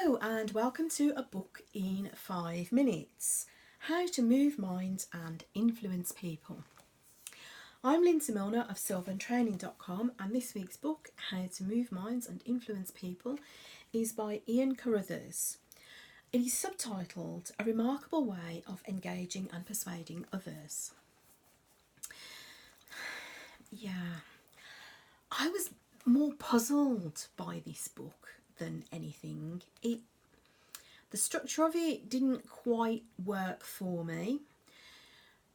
Hello and welcome to A Book in 5 Minutes, How to Move Minds and Influence People. I'm Lindsay Milner of sylvantraining.com and this week's book, How to Move Minds and Influence People, is by Iain Carruthers. It is subtitled A Remarkable Way of Engaging and Persuading Others. Yeah, I was more puzzled by this book than anything. The structure of it didn't quite work for me.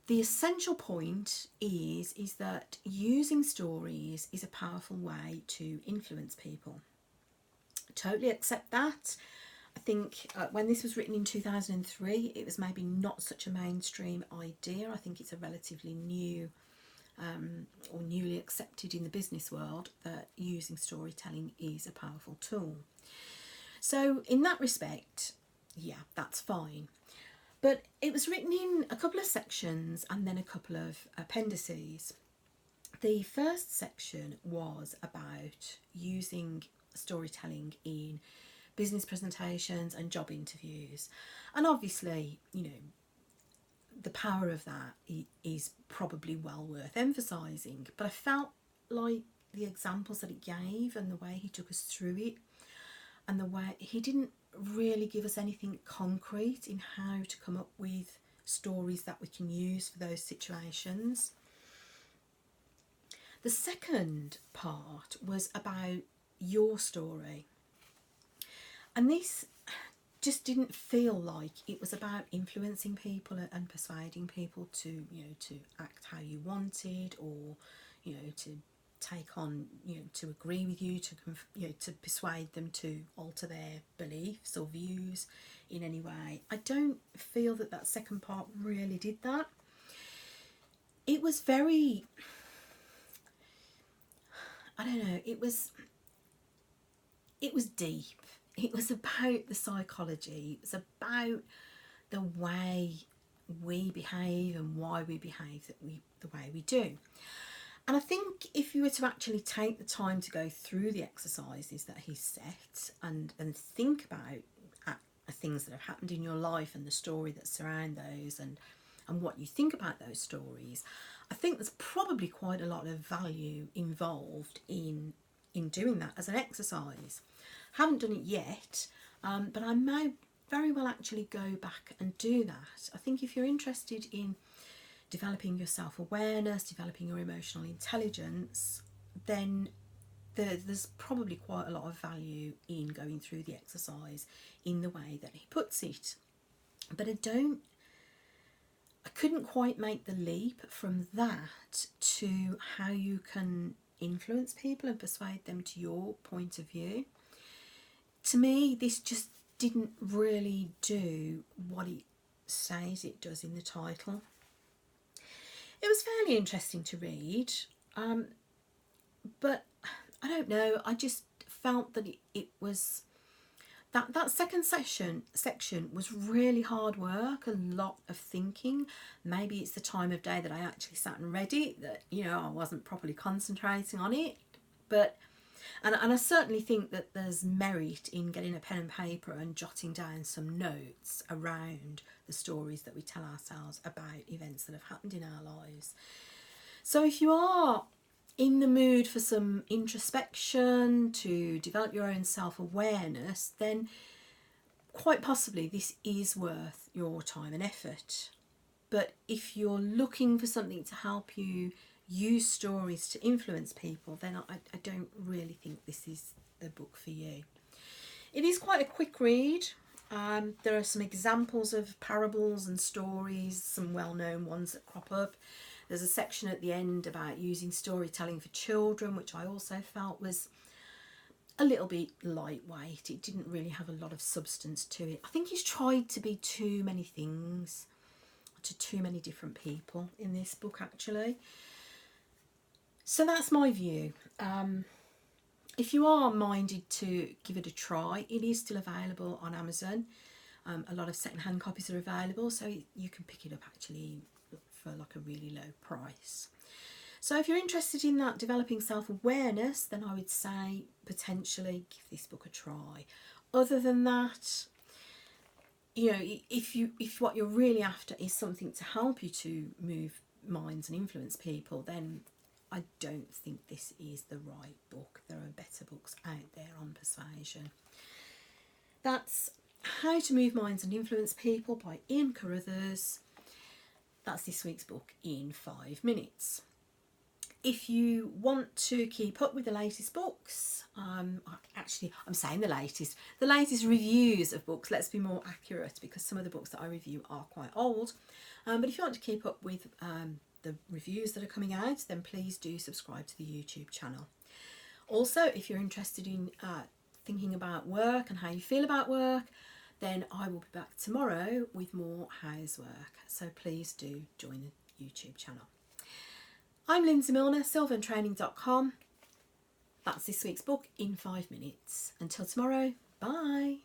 The essential point is that using stories is a powerful way to influence people. Totally accept that. I think when this was written in 2003, it was maybe not such a mainstream idea. I think it's a relatively new or newly accepted in the business world that using storytelling is a powerful tool. So in that respect, yeah, that's fine. But it was written in a couple of sections and then a couple of appendices. The first section was about using storytelling in business presentations and job interviews. And obviously, the power of that is probably well worth emphasising. But I felt like the examples that it gave and the way he took us through it and the way he didn't really give us anything concrete in how to come up with stories that we can use for those situations. The second part was about your story. And this just didn't feel like it was about influencing people and persuading people to act how you wanted, or to take on, to agree with you, to persuade them to alter their beliefs or views in any way. I don't feel that second part really did that. It was very, I don't know, it was deep. It was about the psychology. It was about the way we behave and why we behave the way we do. And I think if you were to actually take the time to go through the exercises that he set and think about things that have happened in your life and the story that surround those and what you think about those stories, I think there's probably quite a lot of value involved in doing that as an exercise. Haven't done it yet, but I may very well actually go back and do that. I think if you're interested in developing your self-awareness, developing your emotional intelligence, then there's probably quite a lot of value in going through the exercise in the way that he puts it. But I couldn't quite make the leap from that to how you can influence people and persuade them to your point of view. To me, this just didn't really do what it says it does in the title. It was fairly interesting to read, but I don't know, I just felt that it was, that second section was really hard work, a lot of thinking. Maybe it's the time of day that I actually sat and read it, that, I wasn't properly concentrating on it, but and I certainly think that there's merit in getting a pen and paper and jotting down some notes around the stories that we tell ourselves about events that have happened in our lives. So if you are in the mood for some introspection, to develop your own self-awareness, then quite possibly this is worth your time and effort. But if you're looking for something to help you use stories to influence people, then I don't really think this is the book for you. It is quite a quick read. There are some examples of parables and stories, some well-known ones that crop up. There's a section at the end about using storytelling for children, which I also felt was a little bit lightweight. It didn't really have a lot of substance to it. I think he's tried to be too many things to too many different people in this book, actually. So that's my view. If you are minded to give it a try, it is still available on Amazon. A lot of second-hand copies are available, so you can pick it up actually for like a really low price. So if you're interested in that developing self-awareness, then I would say potentially give this book a try. Other than that, you know, if what you're really after is something to help you to move minds and influence people, then I don't think this is the right book. There are better books out there on persuasion. That's How to Move Minds and Influence People by Iain Carruthers. That's this week's book in 5 minutes. If you want to keep up with the latest books, I'm saying the latest reviews of books, let's be more accurate, because some of the books that I review are quite old. But if you want to keep up with the reviews that are coming out, then please do subscribe to the YouTube channel. Also, if you're interested in thinking about work and how you feel about work, then I will be back tomorrow with more housework. So please do join the YouTube channel. I'm Lindsay Milner, sylvantraining.com. That's this week's book in 5 minutes. Until tomorrow, bye.